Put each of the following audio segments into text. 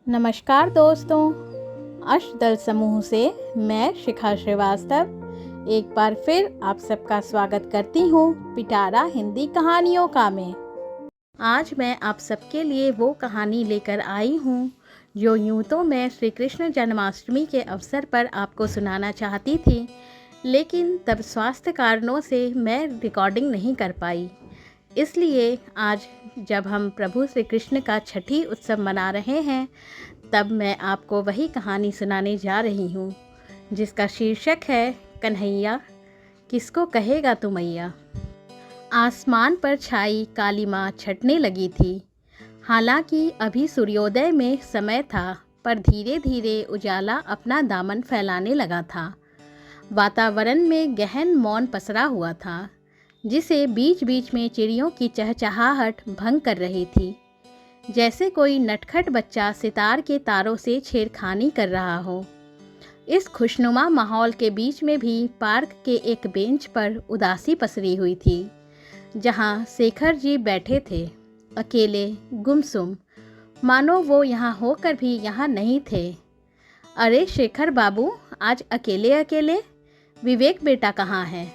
नमस्कार दोस्तों, अष्टदल समूह से मैं शिखा श्रीवास्तव एक बार फिर आप सबका स्वागत करती हूँ पिटारा हिंदी कहानियों का में। आज मैं आप सबके लिए वो कहानी लेकर आई हूँ जो यूँ तो मैं श्री कृष्ण जन्माष्टमी के अवसर पर आपको सुनाना चाहती थी, लेकिन तब स्वास्थ्य कारणों से मैं रिकॉर्डिंग नहीं कर पाई। इसलिए आज जब हम प्रभु श्री कृष्ण का छठी उत्सव मना रहे हैं, तब मैं आपको वही कहानी सुनाने जा रही हूँ जिसका शीर्षक है कन्हैया किसको कहेगा तू मैया। आसमान पर छाई काली माँ छटने लगी थी। हालांकि अभी सूर्योदय में समय था, पर धीरे धीरे उजाला अपना दामन फैलाने लगा था। वातावरण में गहन मौन पसरा हुआ था, जिसे बीच बीच में चिड़ियों की चहचहाहट भंग कर रही थी, जैसे कोई नटखट बच्चा सितार के तारों से छेड़खानी कर रहा हो। इस खुशनुमा माहौल के बीच में भी पार्क के एक बेंच पर उदासी पसरी हुई थी, जहाँ शेखर जी बैठे थे, अकेले गुमसुम, मानो वो यहाँ होकर भी यहाँ नहीं थे। अरे शेखर बाबू, आज अकेले अकेले? विवेक बेटा कहाँ है?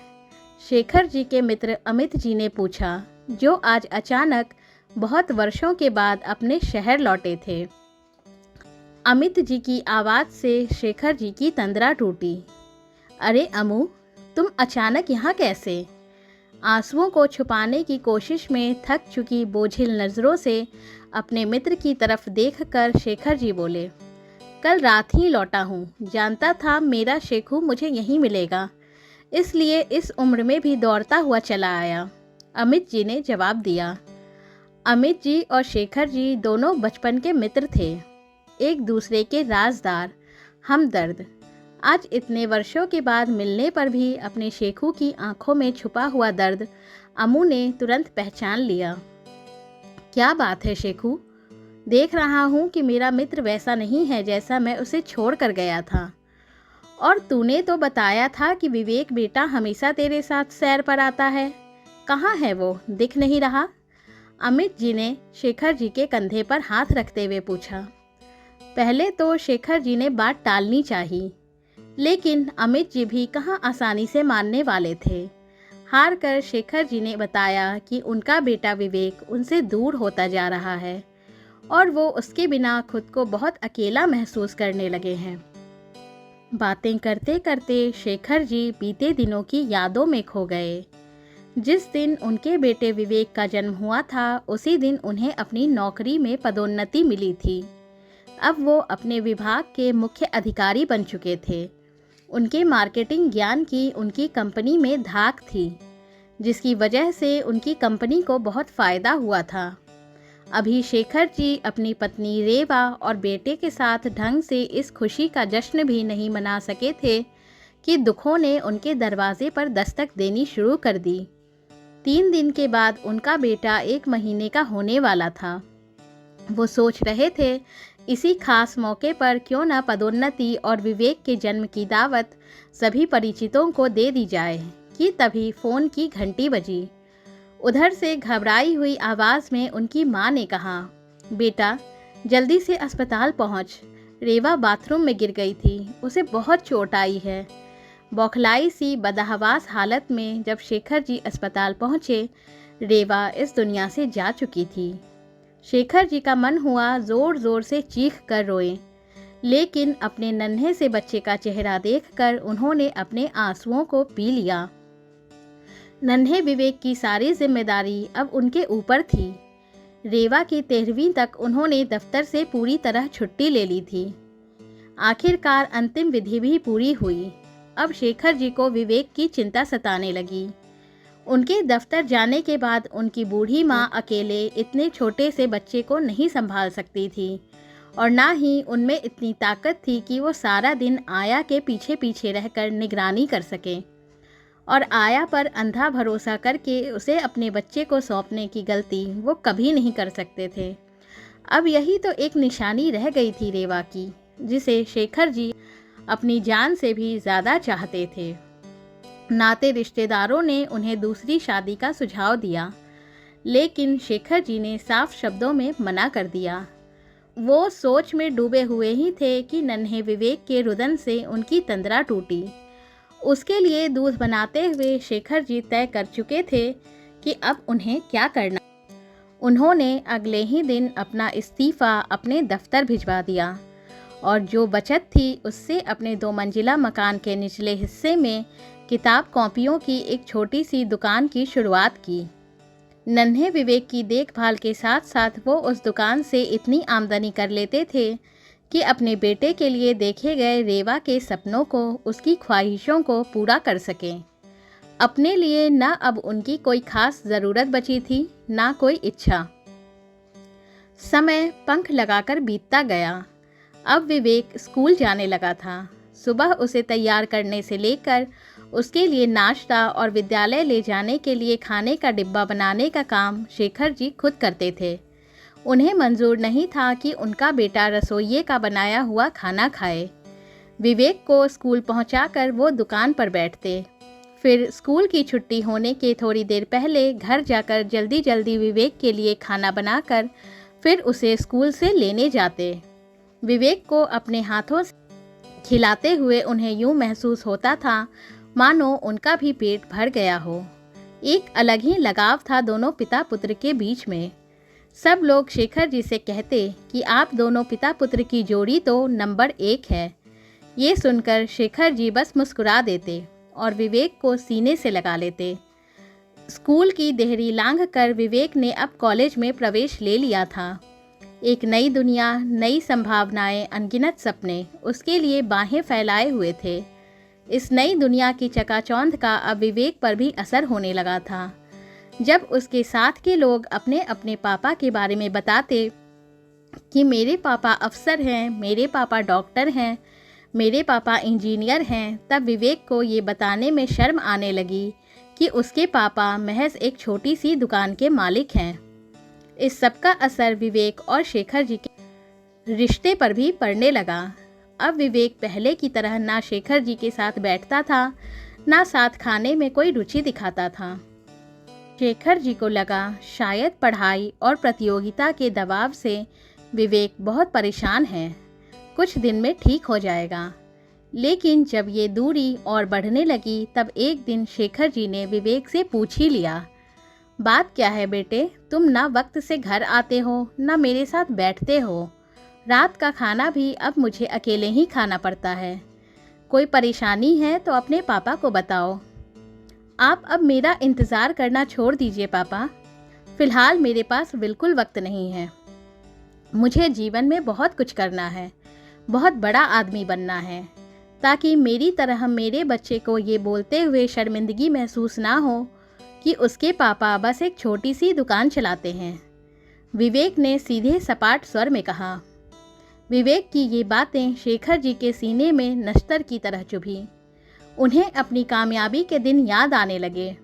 शेखर जी के मित्र अमित जी ने पूछा, जो आज अचानक बहुत वर्षों के बाद अपने शहर लौटे थे। अमित जी की आवाज़ से शेखर जी की तंद्रा टूटी। अरे अमू, तुम अचानक यहाँ कैसे? आंसुओं को छुपाने की कोशिश में थक चुकी बोझिल नज़रों से अपने मित्र की तरफ देखकर शेखर जी बोले, कल रात ही लौटा हूँ। जानता था मेरा शेखू मुझे यहीं मिलेगा, इसलिए इस उम्र में भी दौड़ता हुआ चला आया। अमित जी ने जवाब दिया। अमित जी और शेखर जी दोनों बचपन के मित्र थे, एक दूसरे के राजदार, हमदर्द। आज इतने वर्षों के बाद मिलने पर भी अपने शेखू की आंखों में छुपा हुआ दर्द अमू ने तुरंत पहचान लिया। क्या बात है शेखू? देख रहा हूँ कि मेरा मित्र वैसा नहीं है जैसा मैं उसे छोड़ कर गया था। और तूने तो बताया था कि विवेक बेटा हमेशा तेरे साथ सैर पर आता है। कहाँ है वो? दिख नहीं रहा। अमित जी ने शेखर जी के कंधे पर हाथ रखते हुए पूछा। पहले तो शेखर जी ने बात टालनी चाहिए, लेकिन अमित जी भी कहाँ आसानी से मानने वाले थे। हार कर शेखर जी ने बताया कि उनका बेटा विवेक उनसे दूर होता जा रहा है और वो उसके बिना खुद को बहुत अकेला महसूस करने लगे हैं। बातें करते करते शेखर जी बीते दिनों की यादों में खो गए। जिस दिन उनके बेटे विवेक का जन्म हुआ था, उसी दिन उन्हें अपनी नौकरी में पदोन्नति मिली थी। अब वो अपने विभाग के मुख्य अधिकारी बन चुके थे। उनके मार्केटिंग ज्ञान की उनकी कंपनी में धाक थी, जिसकी वजह से उनकी कंपनी को बहुत फ़ायदा हुआ था। अभी शेखर जी अपनी पत्नी रेवा और बेटे के साथ ढंग से इस खुशी का जश्न भी नहीं मना सके थे कि दुखों ने उनके दरवाजे पर दस्तक देनी शुरू कर दी। 3 दिन के बाद उनका बेटा 1 महीने का होने वाला था। वो सोच रहे थे इसी खास मौके पर क्यों न पदोन्नति और विवेक के जन्म की दावत सभी परिचितों को दे दी जाए कि तभी फ़ोन की घंटी बजी। उधर से घबराई हुई आवाज़ में उनकी माँ ने कहा, बेटा जल्दी से अस्पताल पहुँच। रेवा बाथरूम में गिर गई थी, उसे बहुत चोट आई है। बौखलाई सी बदहवास हालत में जब शेखर जी अस्पताल पहुँचे, रेवा इस दुनिया से जा चुकी थी। शेखर जी का मन हुआ ज़ोर ज़ोर से चीख कर रोएं, लेकिन अपने नन्हे से बच्चे का चेहरा देखकर उन्होंने अपने आंसुओं को पी लिया। नन्हे विवेक की सारी जिम्मेदारी अब उनके ऊपर थी। रेवा की 13वीं तक उन्होंने दफ्तर से पूरी तरह छुट्टी ले ली थी। आखिरकार अंतिम विधि भी पूरी हुई। अब शेखर जी को विवेक की चिंता सताने लगी। उनके दफ्तर जाने के बाद उनकी बूढ़ी माँ अकेले इतने छोटे से बच्चे को नहीं संभाल सकती थी, और ना ही उनमें इतनी ताकत थी कि वो सारा दिन आया के पीछे पीछे रहकर निगरानी कर सकें, और आया पर अंधा भरोसा करके उसे अपने बच्चे को सौंपने की गलती वो कभी नहीं कर सकते थे। अब यही तो एक निशानी रह गई थी रेवा की, जिसे शेखर जी अपनी जान से भी ज़्यादा चाहते थे। नाते रिश्तेदारों ने उन्हें दूसरी शादी का सुझाव दिया, लेकिन शेखर जी ने साफ शब्दों में मना कर दिया। वो सोच में डूबे हुए ही थे कि नन्हे विवेक के रुदन से उनकी तंद्रा टूटी। उसके लिए दूध बनाते हुए शेखर जी तय कर चुके थे कि अब उन्हें क्या करना। उन्होंने अगले ही दिन अपना इस्तीफ़ा अपने दफ्तर भिजवा दिया और जो बचत थी उससे अपने 2 मंजिला मकान के निचले हिस्से में किताब कॉपियों की एक छोटी सी दुकान की शुरुआत की। नन्हे विवेक की देखभाल के साथ साथ वो उस दुकान से इतनी आमदनी कर लेते थे कि अपने बेटे के लिए देखे गए रेवा के सपनों को, उसकी ख्वाहिशों को पूरा कर सकें। अपने लिए न अब उनकी कोई खास ज़रूरत बची थी, ना कोई इच्छा। समय पंख लगाकर बीतता गया। अब विवेक स्कूल जाने लगा था। सुबह उसे तैयार करने से लेकर उसके लिए नाश्ता और विद्यालय ले जाने के लिए खाने का डिब्बा बनाने का काम शेखर जी खुद करते थे। उन्हें मंजूर नहीं था कि उनका बेटा रसोइये का बनाया हुआ खाना खाए। विवेक को स्कूल पहुंचाकर वो दुकान पर बैठते। फिर स्कूल की छुट्टी होने के थोड़ी देर पहले घर जाकर जल्दी जल्दी विवेक के लिए खाना बनाकर फिर उसे स्कूल से लेने जाते। विवेक को अपने हाथों से खिलाते हुए उन्हें यूं महसूस होता था मानो उनका भी पेट भर गया हो। एक अलग ही लगाव था दोनों पिता पुत्र के बीच में। सब लोग शेखर जी से कहते कि आप दोनों पिता पुत्र की जोड़ी तो नंबर 1 है। ये सुनकर शेखर जी बस मुस्कुरा देते और विवेक को सीने से लगा लेते। स्कूल की देहरी लांघकर विवेक ने अब कॉलेज में प्रवेश ले लिया था। एक नई दुनिया, नई संभावनाएं, अनगिनत सपने उसके लिए बाहें फैलाए हुए थे। इस नई दुनिया की चकाचौंध का अब विवेक पर भी असर होने लगा था। जब उसके साथ के लोग अपने अपने पापा के बारे में बताते कि मेरे पापा अफसर हैं, मेरे पापा डॉक्टर हैं, मेरे पापा इंजीनियर हैं, तब विवेक को ये बताने में शर्म आने लगी कि उसके पापा महज एक छोटी सी दुकान के मालिक हैं। इस सब का असर विवेक और शेखर जी के रिश्ते पर भी पड़ने लगा। अब विवेक पहले की तरह ना शेखर जी के साथ बैठता था, ना साथ खाने में कोई रुचि दिखाता था। शेखर जी को लगा शायद पढ़ाई और प्रतियोगिता के दबाव से विवेक बहुत परेशान है, कुछ दिन में ठीक हो जाएगा। लेकिन जब ये दूरी और बढ़ने लगी तब एक दिन शेखर जी ने विवेक से पूछ ही लिया, बात क्या है बेटे, तुम ना वक्त से घर आते हो, ना मेरे साथ बैठते हो। रात का खाना भी अब मुझे अकेले ही खाना पड़ता है। कोई परेशानी है तो अपने पापा को बताओ। आप अब मेरा इंतज़ार करना छोड़ दीजिए पापा। फ़िलहाल मेरे पास बिल्कुल वक्त नहीं है। मुझे जीवन में बहुत कुछ करना है, बहुत बड़ा आदमी बनना है, ताकि मेरी तरह मेरे बच्चे को ये बोलते हुए शर्मिंदगी महसूस ना हो कि उसके पापा बस एक छोटी सी दुकान चलाते हैं। विवेक ने सीधे सपाट स्वर में कहा। विवेक की ये बातें शेखर जी के सीने में नश्तर की तरह चुभी। उन्हें अपनी कामयाबी के दिन याद आने लगे,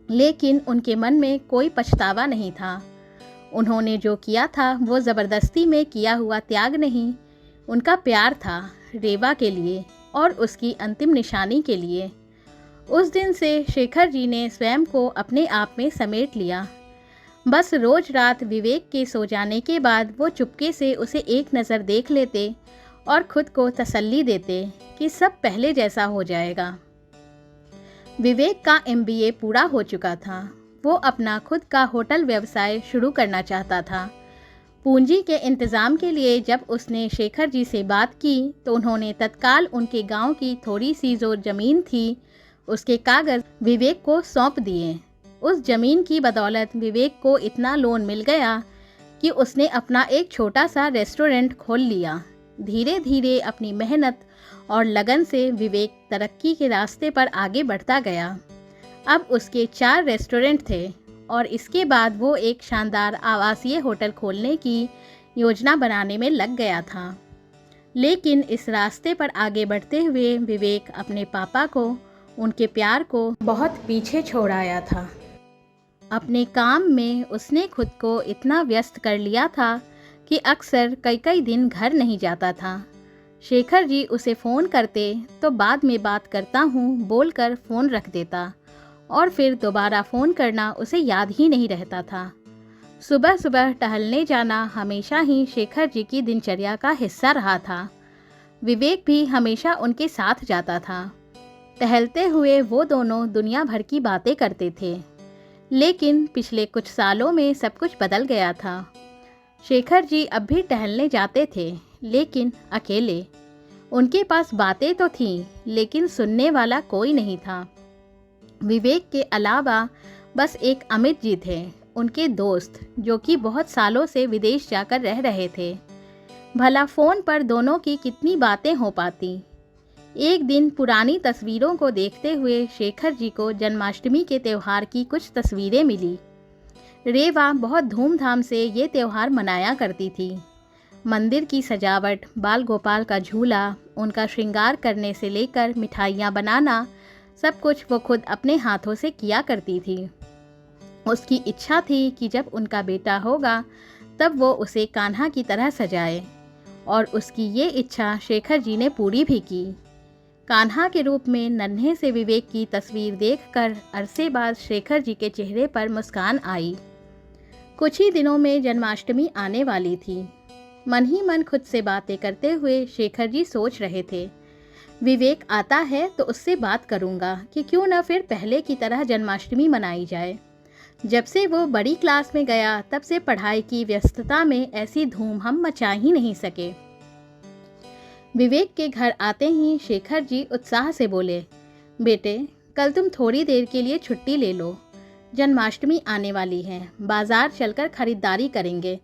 लेकिन उनके मन में कोई पछतावा नहीं था। उन्होंने जो किया था वो ज़बरदस्ती में किया हुआ त्याग नहीं, उनका प्यार था रेवा के लिए और उसकी अंतिम निशानी के लिए। उस दिन से शेखर जी ने स्वयं को अपने आप में समेट लिया। बस रोज़ रात विवेक के सो जाने के बाद वो चुपके से उसे एक नज़र देख लेते और खुद को तसल्ली देते कि सब पहले जैसा हो जाएगा। विवेक का MBA पूरा हो चुका था। वो अपना खुद का होटल व्यवसाय शुरू करना चाहता था। पूंजी के इंतज़ाम के लिए जब उसने शेखर जी से बात की तो उन्होंने तत्काल उनके गांव की थोड़ी सी जो ज़मीन थी उसके कागज़ विवेक को सौंप दिए। उस ज़मीन की बदौलत विवेक को इतना लोन मिल गया कि उसने अपना एक छोटा सा रेस्टोरेंट खोल लिया। धीरे धीरे अपनी मेहनत और लगन से विवेक तरक्की के रास्ते पर आगे बढ़ता गया। अब उसके 4 रेस्टोरेंट थे और इसके बाद वो एक शानदार आवासीय होटल खोलने की योजना बनाने में लग गया था। लेकिन इस रास्ते पर आगे बढ़ते हुए विवेक अपने पापा को, उनके प्यार को बहुत पीछे छोड़ आया था। अपने काम में उसने खुद को इतना व्यस्त कर लिया था कि अक्सर कई कई दिन घर नहीं जाता था। शेखर जी उसे फ़ोन करते तो बाद में बात करता हूँ बोलकर फ़ोन रख देता और फिर दोबारा फ़ोन करना उसे याद ही नहीं रहता था। सुबह सुबह टहलने जाना हमेशा ही शेखर जी की दिनचर्या का हिस्सा रहा था। विवेक भी हमेशा उनके साथ जाता था। टहलते हुए वो दोनों दुनिया भर की बातें करते थे। लेकिन पिछले कुछ सालों में सब कुछ बदल गया था। शेखर जी अब भी टहलने जाते थे, लेकिन अकेले। उनके पास बातें तो थीं, लेकिन सुनने वाला कोई नहीं था। विवेक के अलावा बस एक अमित जी थे, उनके दोस्त, जो कि बहुत सालों से विदेश जाकर रह रहे थे। भला फ़ोन पर दोनों की कितनी बातें हो पाती। एक दिन पुरानी तस्वीरों को देखते हुए शेखर जी को जन्माष्टमी के त्यौहार की कुछ तस्वीरें मिली। रेवा बहुत धूमधाम से ये त्यौहार मनाया करती थी। मंदिर की सजावट, बाल गोपाल का झूला, उनका श्रृंगार करने से लेकर मिठाइयाँ बनाना, सब कुछ वो खुद अपने हाथों से किया करती थी। उसकी इच्छा थी कि जब उनका बेटा होगा तब वो उसे कान्हा की तरह सजाए, और उसकी ये इच्छा शेखर जी ने पूरी भी की। कान्हा के रूप में नन्हे से विवेक की तस्वीर देखकर अरसे बाद शेखर जी के चेहरे पर मुस्कान आई। कुछ ही दिनों में जन्माष्टमी आने वाली थी। मन ही मन खुद से बातें करते हुए शेखर जी सोच रहे थे, विवेक आता है तो उससे बात करूंगा कि क्यों न फिर पहले की तरह जन्माष्टमी मनाई जाए। जब से वो बड़ी क्लास में गया तब से पढ़ाई की व्यस्तता में ऐसी धूम हम मचा ही नहीं सके। विवेक के घर आते ही शेखर जी उत्साह से बोले, बेटे, कल तुम थोड़ी देर के लिए छुट्टी ले लो। जन्माष्टमी आने वाली है, बाजार चलकर खरीदारी करेंगे।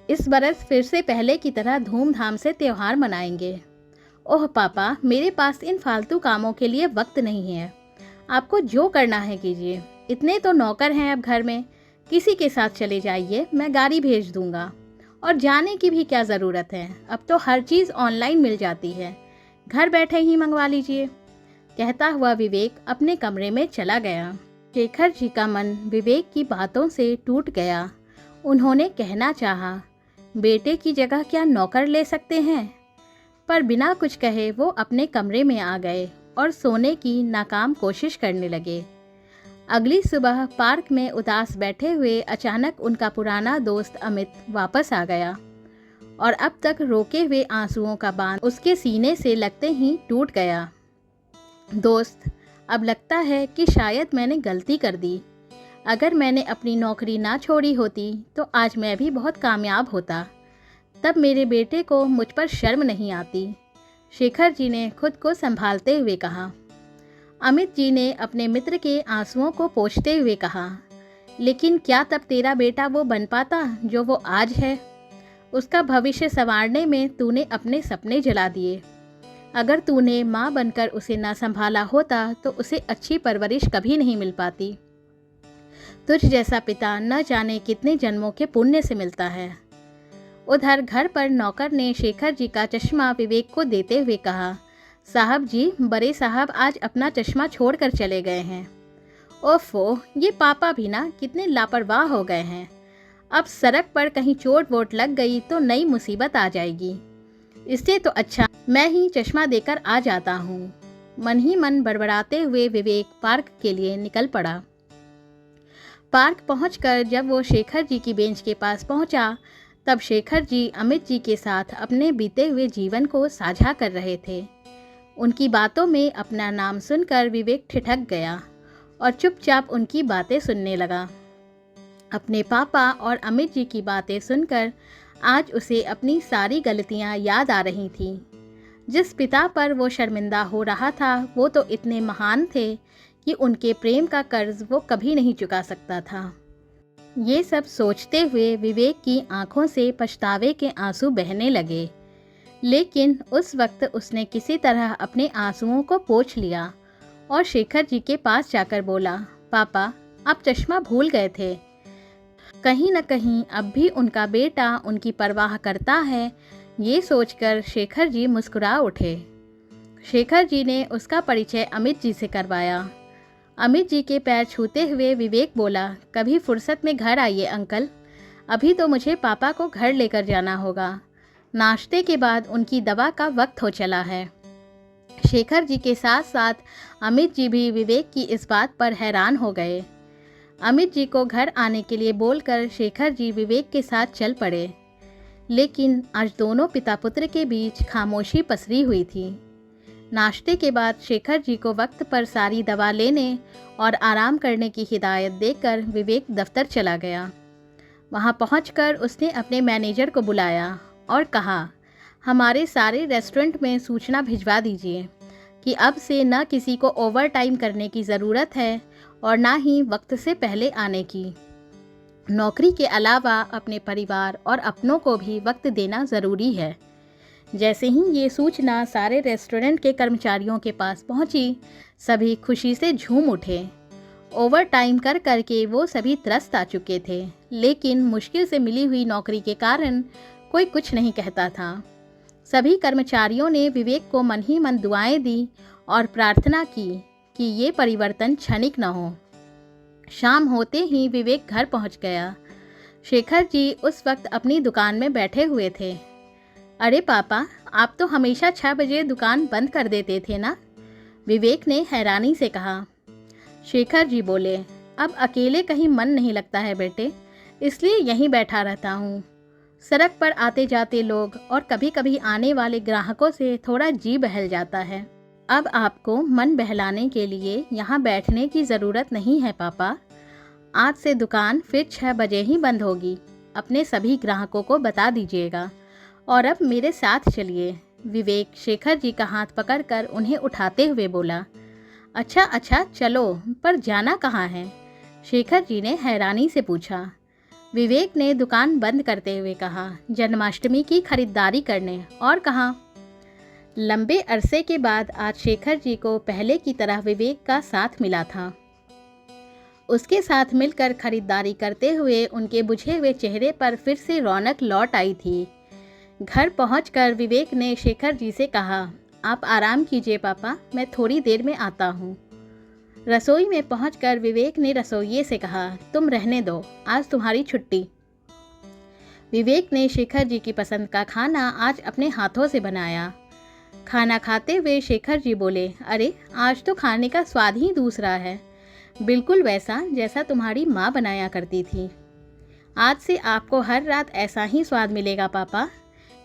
इस बरस फिर से पहले की तरह धूमधाम से त्यौहार मनाएंगे। ओह पापा, मेरे पास इन फालतू कामों के लिए वक्त नहीं है। आपको जो करना है कीजिए। इतने तो नौकर हैं अब घर में, किसी के साथ चले जाइए, मैं गाड़ी भेज दूंगा। और जाने की भी क्या ज़रूरत है, अब तो हर चीज़ ऑनलाइन मिल जाती है, घर बैठे ही मंगवा लीजिए। कहता हुआ विवेक अपने कमरे में चला गया। शेखर जी का मन विवेक की बातों से टूट गया। उन्होंने कहना चाहा, बेटे की जगह क्या नौकर ले सकते हैं, पर बिना कुछ कहे वो अपने कमरे में आ गए और सोने की नाकाम कोशिश करने लगे। अगली सुबह पार्क में उदास बैठे हुए अचानक उनका पुराना दोस्त अमित वापस आ गया, और अब तक रोके हुए आंसुओं का बांध उसके सीने से लगते ही टूट गया। दोस्त, अब लगता है कि शायद मैंने गलती कर दी। अगर मैंने अपनी नौकरी ना छोड़ी होती तो आज मैं भी बहुत कामयाब होता। तब मेरे बेटे को मुझ पर शर्म नहीं आती। शेखर जी ने खुद को संभालते हुए कहा। अमित जी ने अपने मित्र के आंसुओं को पोंछते हुए कहा, लेकिन क्या तब तेरा बेटा वो बन पाता जो वो आज है? उसका भविष्य संवारने में तूने अपने सपने जला दिए। अगर तूने माँ बनकर उसे ना संभाला होता तो उसे अच्छी परवरिश कभी नहीं मिल पाती। तुझ जैसा पिता न जाने कितने जन्मों के पुण्य से मिलता है। उधर घर पर नौकर ने शेखर जी का चश्मा विवेक को देते हुए कहा, साहब जी, बड़े साहब आज अपना चश्मा छोड़कर चले गए हैं। ओफो, ये पापा भी ना कितने लापरवाह हो गए हैं। अब सड़क पर कहीं चोट वोट लग गई तो नई मुसीबत आ जाएगी। इससे तो अच्छा मैं ही चश्मा देकर आ जाता हूँ। मन ही मन बड़बड़ाते हुए विवेक पार्क के लिए निकल पड़ा। पार्क पहुंचकर जब वो शेखर जी की बेंच के पास पहुंचा, तब शेखर जी अमित जी के साथ अपने बीते हुए जीवन को साझा कर रहे थे। उनकी बातों में अपना नाम सुनकर विवेक ठिठक गया और चुपचाप उनकी बातें सुनने लगा। अपने पापा और अमित जी की बातें सुनकर आज उसे अपनी सारी गलतियां याद आ रही थीं। जिस पिता पर वो शर्मिंदा हो रहा था वो तो इतने महान थे कि उनके प्रेम का कर्ज वो कभी नहीं चुका सकता था। ये सब सोचते हुए विवेक की आंखों से पछतावे के आंसू बहने लगे, लेकिन उस वक्त उसने किसी तरह अपने आंसुओं को पोंछ लिया और शेखर जी के पास जाकर बोला, पापा, आप चश्मा भूल गए थे। कहीं न कहीं अब भी उनका बेटा उनकी परवाह करता है, ये सोचकर शेखर जी मुस्कुरा उठे। शेखर जी ने उसका परिचय अमित जी से करवाया। अमित जी के पैर छूते हुए विवेक बोला, कभी फुर्सत में घर आइए अंकल, अभी तो मुझे पापा को घर लेकर जाना होगा। नाश्ते के बाद उनकी दवा का वक्त हो चला है। शेखर जी के साथ साथ अमित जी भी विवेक की इस बात पर हैरान हो गए। अमित जी को घर आने के लिए बोलकर शेखर जी विवेक के साथ चल पड़े। लेकिन आज दोनों पिता पुत्र के बीच खामोशी पसरी हुई थी। नाश्ते के बाद शेखर जी को वक्त पर सारी दवा लेने और आराम करने की हिदायत देकर विवेक दफ्तर चला गया। वहां पहुंचकर उसने अपने मैनेजर को बुलाया और कहा, हमारे सारे रेस्टोरेंट में सूचना भिजवा दीजिए कि अब से न किसी को ओवर टाइम करने की ज़रूरत है और ना ही वक्त से पहले आने की। नौकरी के अलावा अपने परिवार और अपनों को भी वक्त देना ज़रूरी है। जैसे ही ये सूचना सारे रेस्टोरेंट के कर्मचारियों के पास पहुंची, सभी खुशी से झूम उठे। ओवर टाइम कर करके वो सभी त्रस्त आ चुके थे, लेकिन मुश्किल से मिली हुई नौकरी के कारण कोई कुछ नहीं कहता था। सभी कर्मचारियों ने विवेक को मन ही मन दुआएं दी और प्रार्थना की कि ये परिवर्तन क्षणिक न हो। शाम होते ही विवेक घर पहुंच गया। शेखर जी उस वक्त अपनी दुकान में बैठे हुए थे। अरे पापा, आप तो हमेशा 6 बजे दुकान बंद कर देते थे ना? विवेक ने हैरानी से कहा। शेखर जी बोले, अब अकेले कहीं मन नहीं लगता है बेटे, इसलिए यहीं बैठा रहता हूँ। सड़क पर आते जाते लोग और कभी कभी आने वाले ग्राहकों से थोड़ा जी बहल जाता है। अब आपको मन बहलाने के लिए यहाँ बैठने की ज़रूरत नहीं है पापा। आज से दुकान फिर 6 बजे ही बंद होगी। अपने सभी ग्राहकों को बता दीजिएगा और अब मेरे साथ चलिए। विवेक शेखर जी का हाथ पकड़कर उन्हें उठाते हुए बोला। अच्छा अच्छा चलो, पर जाना कहाँ है? शेखर जी ने हैरानी से पूछा। विवेक ने दुकान बंद करते हुए कहा, जन्माष्टमी की खरीदारी करने। और कहाँ? लंबे अरसे के बाद आज शेखर जी को पहले की तरह विवेक का साथ मिला था। उसके साथ मिलकर खरीदारी करते हुए उनके बुझे हुए चेहरे पर फिर से रौनक लौट आई थी। घर पहुंचकर विवेक ने शेखर जी से कहा, आप आराम कीजिए पापा, मैं थोड़ी देर में आता हूँ। रसोई में पहुंचकर विवेक ने रसोइये से कहा, तुम रहने दो, आज तुम्हारी छुट्टी। विवेक ने शेखर जी की पसंद का खाना आज अपने हाथों से बनाया। खाना खाते हुए शेखर जी बोले, अरे आज तो खाने का स्वाद ही दूसरा है, बिल्कुल वैसा जैसा तुम्हारी माँ बनाया करती थी। आज से आपको हर रात ऐसा ही स्वाद मिलेगा पापा,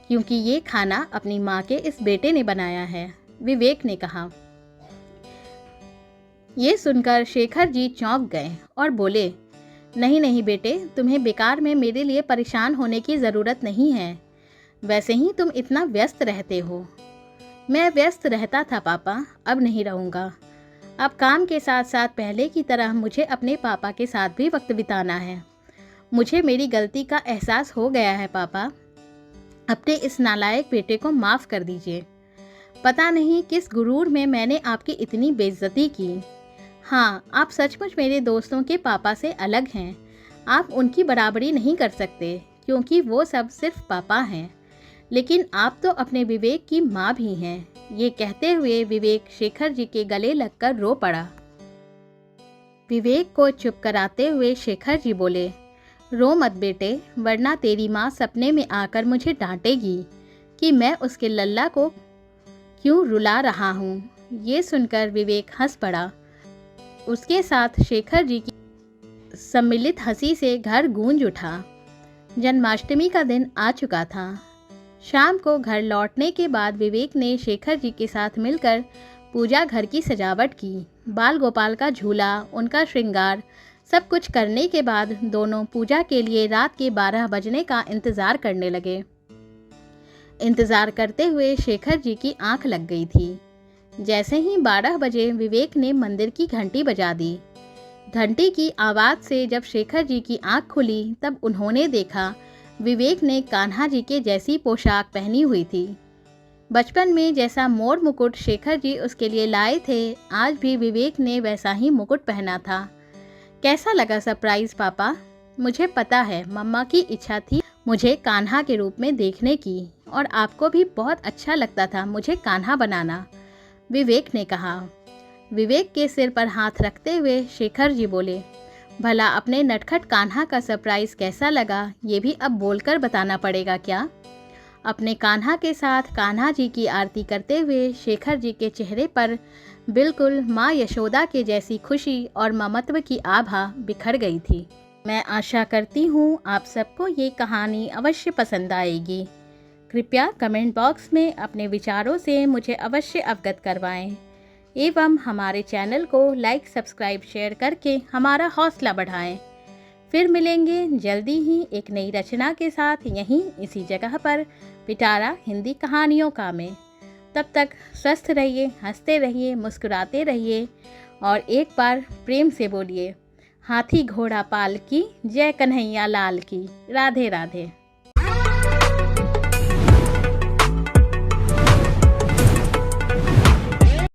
क्योंकि ये खाना अपनी माँ के इस बेटे ने बनाया है, विवेक ने कहा। ये सुनकर शेखर जी चौंक गए और बोले, नहीं नहीं बेटे, तुम्हें बेकार में मेरे लिए परेशान होने की ज़रूरत नहीं है। वैसे ही तुम इतना व्यस्त रहते हो। मैं व्यस्त रहता था पापा, अब नहीं रहूँगा। अब काम के साथ साथ पहले की तरह मुझे अपने पापा के साथ भी वक्त बिताना है। मुझे मेरी गलती का एहसास हो गया है पापा। अपने इस नालायक बेटे को माफ़ कर दीजिए। पता नहीं किस गुरूर में मैंने आपकी इतनी बेइज्जती की। हाँ, आप सचमुच मेरे दोस्तों के पापा से अलग हैं। आप उनकी बराबरी नहीं कर सकते, क्योंकि वो सब सिर्फ पापा हैं। लेकिन आप तो अपने विवेक की माँ भी हैं। ये कहते हुए विवेक शेखर जी के गले लगकर रो पड़ा। विवेक को चुप कराते हुए शेखर जी बोले, रो मत बेटे, वरना तेरी माँ सपने में आकर मुझे डांटेगी कि मैं उसके लल्ला को क्यों रुला रहा हूँ। ये सुनकर विवेक हंस पड़ा। उसके साथ शेखर जी की सम्मिलित हंसी से घर गूंज उठा। जन्माष्टमी का दिन आ चुका था। शाम को घर लौटने के बाद विवेक ने शेखर जी के साथ मिलकर पूजा घर की सजावट की। बाल गोपाल का झूला, उनका श्रृंगार, सब कुछ करने के बाद दोनों पूजा के लिए रात के 12 बजने का इंतज़ार करने लगे। इंतज़ार करते हुए शेखर जी की आंख लग गई थी। जैसे ही 12 बजे विवेक ने मंदिर की घंटी बजा दी। घंटी की आवाज़ से जब शेखर जी की आंख खुली, तब उन्होंने देखा विवेक ने कान्हा जी के जैसी पोशाक पहनी हुई थी। बचपन में जैसा मोर मुकुट शेखर जी उसके लिए लाए थे, आज भी विवेक ने वैसा ही मुकुट पहना था। कैसा लगा सरप्राइज़ पापा? मुझे पता है मम्मा की इच्छा थी मुझे कान्हा के रूप में देखने की, और आपको भी बहुत अच्छा लगता था मुझे कान्हा बनाना, विवेक ने कहा। विवेक के सिर पर हाथ रखते हुए शेखर जी बोले, भला अपने नटखट कान्हा का सरप्राइज़ कैसा लगा, ये भी अब बोलकर बताना पड़ेगा क्या? अपने कान्हा के साथ कान्हा जी की आरती करते हुए शेखर जी के चेहरे पर बिल्कुल माँ यशोदा के जैसी खुशी और ममत्व की आभा बिखर गई थी। मैं आशा करती हूँ आप सबको ये कहानी अवश्य पसंद आएगी। कृपया कमेंट बॉक्स में अपने विचारों से मुझे अवश्य अवगत करवाएं एवं हमारे चैनल को लाइक, सब्सक्राइब, शेयर करके हमारा हौसला बढ़ाएं। फिर मिलेंगे जल्दी ही एक नई रचना के साथ यहीं इसी जगह पर पिटारा हिंदी कहानियों का में। तब तक स्वस्थ रहिए, हंसते रहिए, मुस्कुराते रहिए और एक बार प्रेम से बोलिए, हाथी घोड़ा पाल की, जय कन्हैया लाल की। राधे राधे।